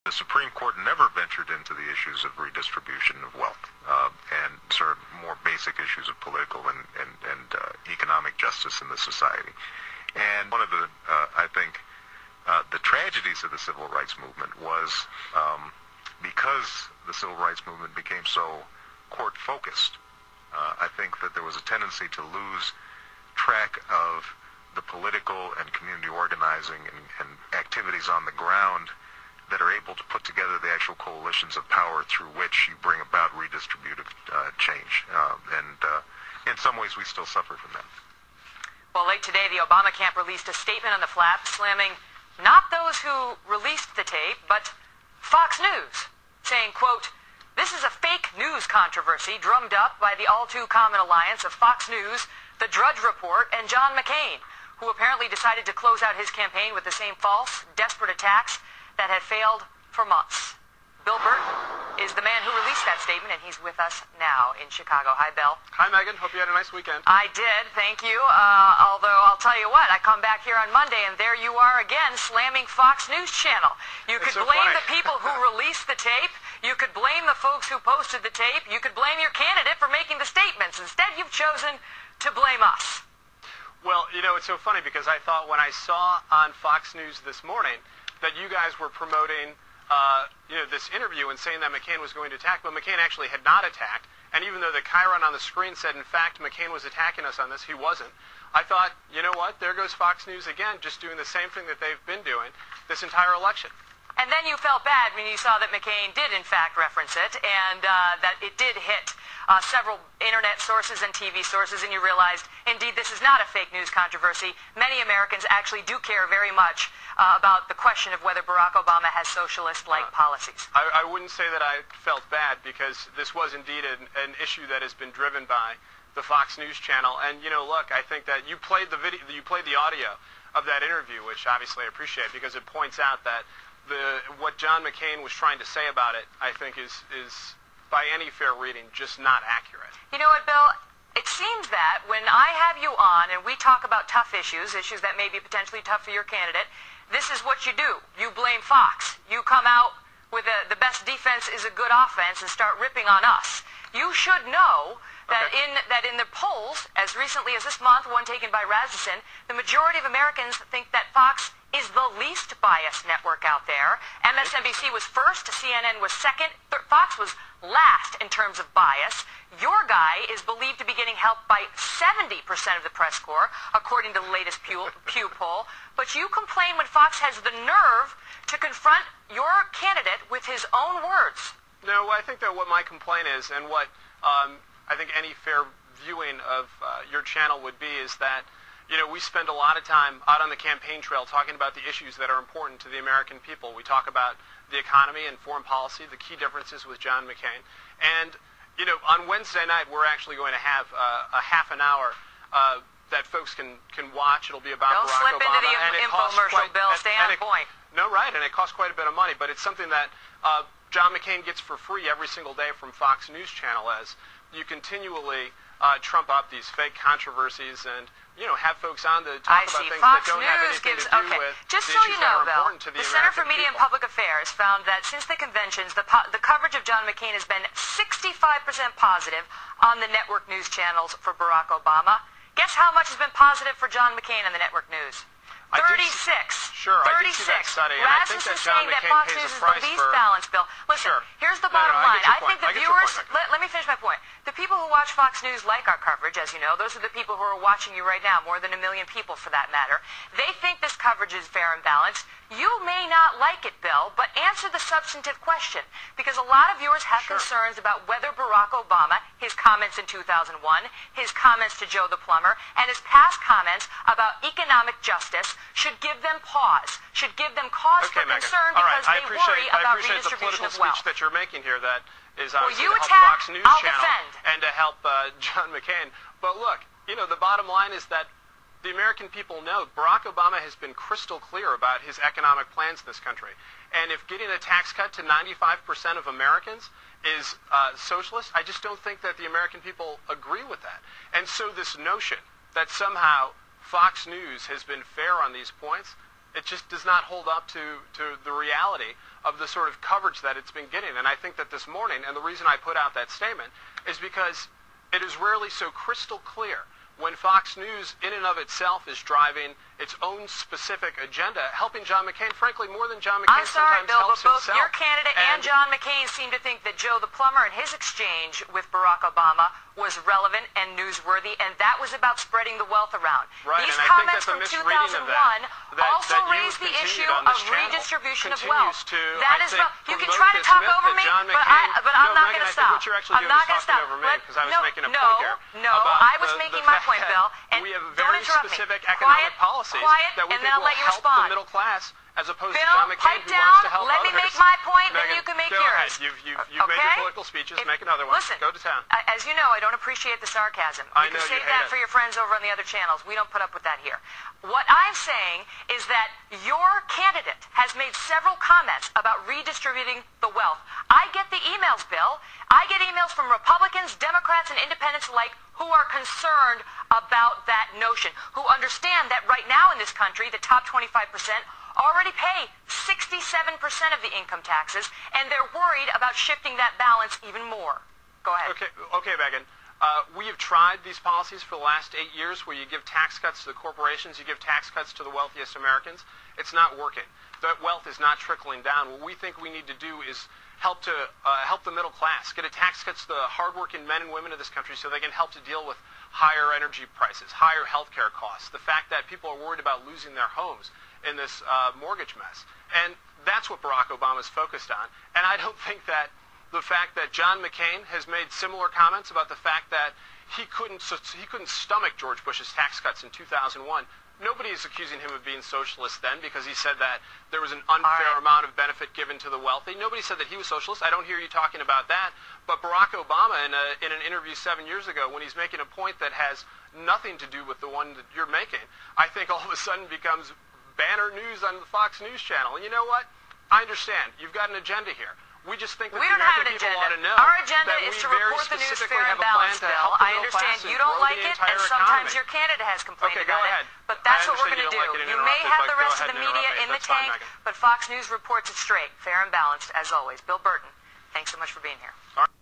The Supreme Court never ventured into the issues of redistribution of wealth and sort of more basic issues of political and economic justice in the society. And one of the, I think, the tragedies of the civil rights movement was because the civil rights movement became so court-focused, I think that there was a tendency to lose track of the political and community organizing and activities on the ground that are able to put together the actual coalitions of power through which you bring about redistributive change. And in some ways, we still suffer from that. Well, late today, the Obama camp released a statement on the flap slamming not those who released the tape, but Fox News, saying, quote, "This is a fake news controversy drummed up by the all-too-common alliance of Fox News, The Drudge Report, and John McCain, who apparently decided to close out his campaign with the same false, desperate attacks that had failed for months." Bill Burton is the man who released that statement, and he's with us now in Chicago. Hi, Bill. Hi, Megan. Hope you had a nice weekend. I did, thank you. Although I'll tell you what, I come back here on Monday, and there you are again slamming Fox News Channel. You could blame the people who released the tape. You could blame the folks who posted the tape. You could blame your candidate for making the statements. Instead, you've chosen to blame us. Well, you know, it's so funny because I thought when I saw on Fox News this morning that you guys were promoting this interview and saying that McCain was going to attack, but McCain actually had not attacked. And even though the chyron on the screen said, in fact, McCain was attacking us on this, he wasn't. I thought, you know what, there goes Fox News again, just doing the same thing that they've been doing this entire election. And then you felt bad when you saw that McCain did, in fact, reference it, and that it did hit several internet sources and TV sources, and you realized, indeed, this is not a fake news controversy. Many Americans actually do care very much about the question of whether Barack Obama has socialist-like policies. I wouldn't say that I felt bad, because this was indeed an issue that has been driven by the Fox News channel. And, you know, look, I think that you played the audio of that interview, which obviously I appreciate, because it points out that what John McCain was trying to say about it, I think, is by any fair reading, just not accurate. You know what, Bill? It seems that when I have you on and we talk about tough issues that may be potentially tough for your candidate, this is what you do. You blame Fox. You come out with the best defense is a good offense and start ripping on us. You should know that in the polls, as recently as this month, one taken by Rasmussen, the majority of Americans think that Fox is the least biased network out there. MSNBC was first, CNN was second, Fox was last in terms of bias. Your guy is believed to be getting help by 70% of the press corps, according to the latest Pew poll. But you complain when Fox has the nerve to confront your candidate with his own words. No, I think that what my complaint is, and what I think any fair viewing of your channel would be, is that, you know, we spend a lot of time out on the campaign trail talking about the issues that are important to the American people. We talk about the economy and foreign policy, the key differences with John McCain. And, you know, on Wednesday night, we're actually going to have a half an hour that folks can watch. It'll be about Don't Barack slip Obama. Into the infomercial, Bill. Stay on point. No, right, and it costs quite a bit of money, but it's something that John McCain gets for free every single day from Fox News Channel, as you continually trump up these fake controversies and, you know, have folks on to talk about things Fox that don't have News anything to do with Just the so issues you know, that are Bill, important to the Center American for Media and people. Public Affairs found that since the conventions, the coverage of John McCain has been 65% positive on the network news channels for Barack Obama. Guess how much has been positive for John McCain on the network news? 36. Sure, 36. I did see that study, and I think that John saying that McCain Fox pays News a is the price least for... balanced, Bill. Listen, here's the bottom line. I think the viewers... Let me finish my point. The people who watch Fox News like our coverage, as you know. Those are the people who are watching you right now, more than 1 million people for that matter. They think this coverage is fair and balanced. You may not like it, Bill, but answer the substantive question, because a lot of viewers have concerns about whether Barack Obama, his comments in 2001, his comments to Joe the plumber, and his past comments about economic justice should give them pause, should give them cause for concern, because they worry about redistribution of wealth. I appreciate the political speech that you're making here, that is obviously you to help attack, Fox News I'll Channel defend. and to help John McCain. But look, you know, the bottom line is that the American people know Barack Obama has been crystal clear about his economic plans in this country. And if getting a tax cut to 95% of Americans is socialist, I just don't think that the American people agree with that. And so this notion that somehow Fox News has been fair on these points, It just does not hold up to the reality of the sort of coverage that it's been getting. And I think that this morning, and the reason I put out that statement, is because it is rarely so crystal clear when Fox News in and of itself is driving its own specific agenda, helping John McCain, frankly, more than John McCain I'm sorry, sometimes Bill, helps but both himself. your candidate and John McCain seem to think that Joe the plumber and his exchange with Barack Obama was relevant and newsworthy, and that was about spreading the wealth around. Right, These and I think comments that's a from misreading 2001 of that also you raised the continued issue on of this channel redistribution of continues wealth. to, That I is think, you can promote try to this talk myth over that me, John but McCain- I'm not Megyn, going I to think stop. what you're actually I'm doing not is going to talking stop. over me, because I was making a no, point here no, about I was the making my fact point, that Bill, and we have don't very interrupt me. specific economic policies Quiet, that we and think then I'll will let you help respond. the middle class, as opposed Bill, to John McCain, pipe who down, wants to help let others. me make my point, then Megyn, you can make go yours. ahead. You've made your political speeches. Make another one. Listen, Go to town. As you know, I don't appreciate the sarcasm. I You know can you save hate that it. for your friends over on the other channels. We don't put up with that here. What I'm saying is that your candidate has made several comments about redistributing the wealth. I get the emails, Bill. I get emails from Republicans, Democrats, and independents alike who are concerned about that notion, who understand that right now in this country, the top 25% already pay 67% of the income taxes, and they're worried about shifting that balance even more. Go ahead. Okay, Megyn. We have tried these policies for the last 8 years where you give tax cuts to the corporations, you give tax cuts to the wealthiest Americans. It's not working. That wealth is not trickling down. What we think we need to do is help the middle class, get a tax cuts to the hardworking men and women of this country so they can help to deal with higher energy prices, higher health care costs, the fact that people are worried about losing their homes in this mortgage mess. And that's what Barack Obama is focused on. And I don't think that the fact that John McCain has made similar comments about the fact that he couldn't stomach George Bush's tax cuts in 2001. Nobody is accusing him of being socialist then because he said that there was an unfair amount of benefit given to the wealthy. Nobody said that he was socialist. I don't hear you talking about that. But Barack Obama, in an interview 7 years ago, when he's making a point that has nothing to do with the one that you're making, I think all of a sudden becomes banner news on the Fox News channel. And you know what? I understand. You've got an agenda here. We just think that the American people ought to know Our agenda that is we to very report the news specifically fair have and a plan balanced, to Bill. help the I middle understand class and you don't grow like the it, entire and sometimes economy. your candidate has complained Okay, about go ahead. it. But that's I what we're understand going to you do. don't like it You may interrupted, have but the go rest ahead of the and media interrupt me. in the That's fine, tank, Megyn. but Fox News reports it straight, fair and balanced, as always. Bill Burton, thanks so much for being here. All right.